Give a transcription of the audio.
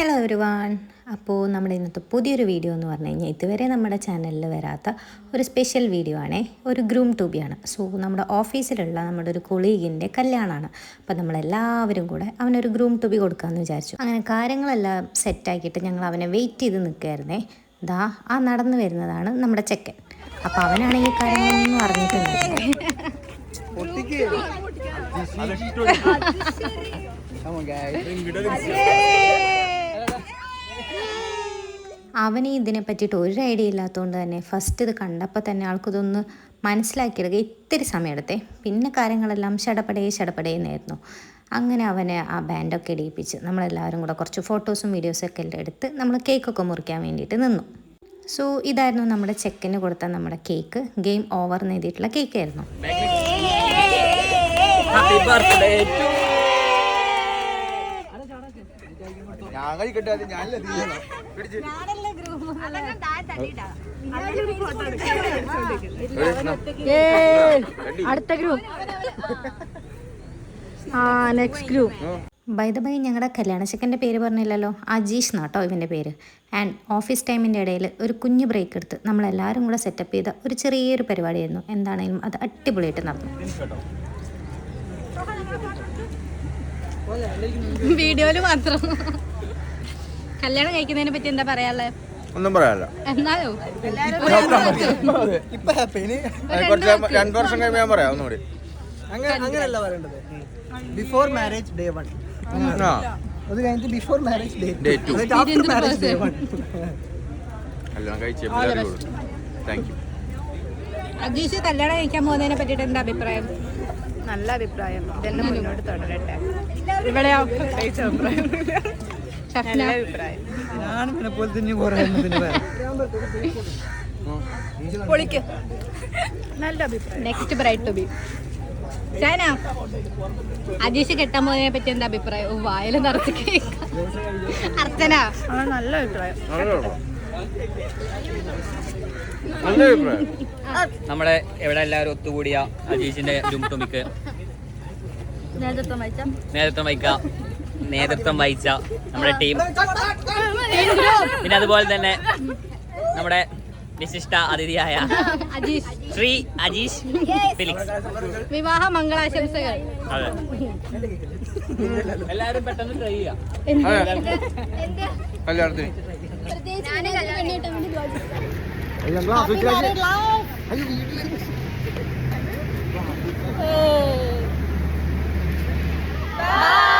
Hello everyone. അപ്പോൾ നമ്മുടെ ഇന്നത്തെ പുതിയൊരു വീഡിയോ എന്ന് പറഞ്ഞു കഴിഞ്ഞാൽ ഇതുവരെ നമ്മുടെ ചാനലിൽ വരാത്ത ഒരു സ്പെഷ്യൽ വീഡിയോ ആണേ. ഒരു ഗ്രൂം ടൂബിയാണ്. സോ നമ്മുടെ ഓഫീസിലുള്ള നമ്മുടെ ഒരു കൊളീഗിൻ്റെ കല്യാണമാണ്. അപ്പോൾ നമ്മളെല്ലാവരും കൂടെ അവനൊരു ഗ്രൂം ടൂബി കൊടുക്കാമെന്ന് വിചാരിച്ചു. അങ്ങനെ കാര്യങ്ങളെല്ലാം സെറ്റാക്കിയിട്ട് ഞങ്ങൾ അവനെ വെയിറ്റ് ചെയ്ത് നിൽക്കുകയായിരുന്നേ. ദാ ആ നടന്നു വരുന്നതാണ് നമ്മുടെ ചെക്കൻ. അപ്പോൾ അവനാണെങ്കിൽ കാര്യങ്ങളൊന്നും അറിഞ്ഞിട്ടുണ്ടായിരുന്നു. അവന് ഇതിനെ പറ്റിയിട്ട് ഒരു ഐഡിയ ഇല്ലാത്തതുകൊണ്ട് തന്നെ ഫസ്റ്റ് ഇത് കണ്ടപ്പോൾ തന്നെ ആൾക്കിതൊന്ന് മനസ്സിലാക്കിയെടുക്കുക ഇത്തിരി സമയമെടുത്തേ. പിന്നെ കാര്യങ്ങളെല്ലാം ഷടപടേന്നായിരുന്നു. അങ്ങനെ അവനെ ആ ബാൻഡൊക്കെ ഇടിയിപ്പിച്ച് നമ്മളെല്ലാവരും കൂടെ കുറച്ച് ഫോട്ടോസും വീഡിയോസൊക്കെ എല്ലാം എടുത്ത് നമ്മൾ കേക്കൊക്കെ മുറിക്കാൻ വേണ്ടിയിട്ട് നിന്നു. സോ ഇതായിരുന്നു നമ്മുടെ ചെക്കന് കൊടുത്ത നമ്മുടെ കേക്ക്. ഗെയിം ഓവർ എന്ന് എഴുതിയിട്ടുള്ള കേക്കായിരുന്നു. അടുത്ത group next group. By the by ഞങ്ങളുടെ കല്യാണ ചെക്കൻ്റെ പേര് പറഞ്ഞില്ലല്ലോ, അജീഷ് എന്നാട്ടോ ഇവൻ്റെ പേര്. ആൻഡ് ഓഫീസ് ടൈമിൻ്റെ ഇടയിൽ ഒരു കുഞ്ഞു ബ്രേക്ക് എടുത്ത് നമ്മളെല്ലാവരും കൂടെ സെറ്റപ്പ് ചെയ്ത ഒരു ചെറിയൊരു പരിപാടിയായിരുന്നു. എന്താണെങ്കിലും അത് അടിപൊളിയായിട്ട് നടന്നു. വീഡിയോയില് മാത്രം. കല്യാണം കഴിക്കുന്നതിനെ പറ്റി എന്താ പറയാനുള്ളത്? ഒന്നും പറയാനില്ല. എന്നാലോ രണ്ടു വർഷം കഴിയുമ്പോൾ ഞാൻ പറയാം ഒന്നുകൂടി. അങ്ങനെയല്ല പറയേണ്ടത്. ബിഫോർ മാരേജ് ഡേ 1, അത് കഴിഞ്ഞിട്ട് before marriage day 2, after marriage day 1. Ajeesh കല്യാണം കഴിക്കാൻ പോകുന്നതിനെ പറ്റിയിട്ട് എന്താ അഭിപ്രായം? നല്ല അഭിപ്രായം. ഇതെല്ലാം മുന്നോട്ട് തുടരട്ടെ. ഇവിടെയോ? നല്ല അഭിപ്രായം. പൊളിക്ക്. നല്ല അഭിപ്രായം. നെക്സ്റ്റ് ബ്രൈഡ് ടു ബി ചൈന. അജീഷ് കെട്ടാൻ പോകുന്നതിനെ പറ്റി എന്താ അഭിപ്രായം? വായിൽ നിറച്ച് കേൾക്കാം. അർച്ചന. നല്ല അഭിപ്രായം. നമ്മുടെ ഇവിടെ എല്ലാവരും ഒത്തുകൂടിയ അജീഷിന്റെ ഗ്രൂം ടൂബിക്ക് നേതൃത്വം വഹിച്ച നമ്മുടെ ടീം, പിന്നെ അതുപോലെ തന്നെ നമ്മുടെ വിശിഷ്ട അതിഥിയായ ശ്രീ അജീഷ് ഫിലിക്സ്, വിവാഹ മംഗളാശംസകൾ. അതെ, എല്ലാവരും പെട്ടെന്ന് ട്രൈ ചെയ്യാം. Bye.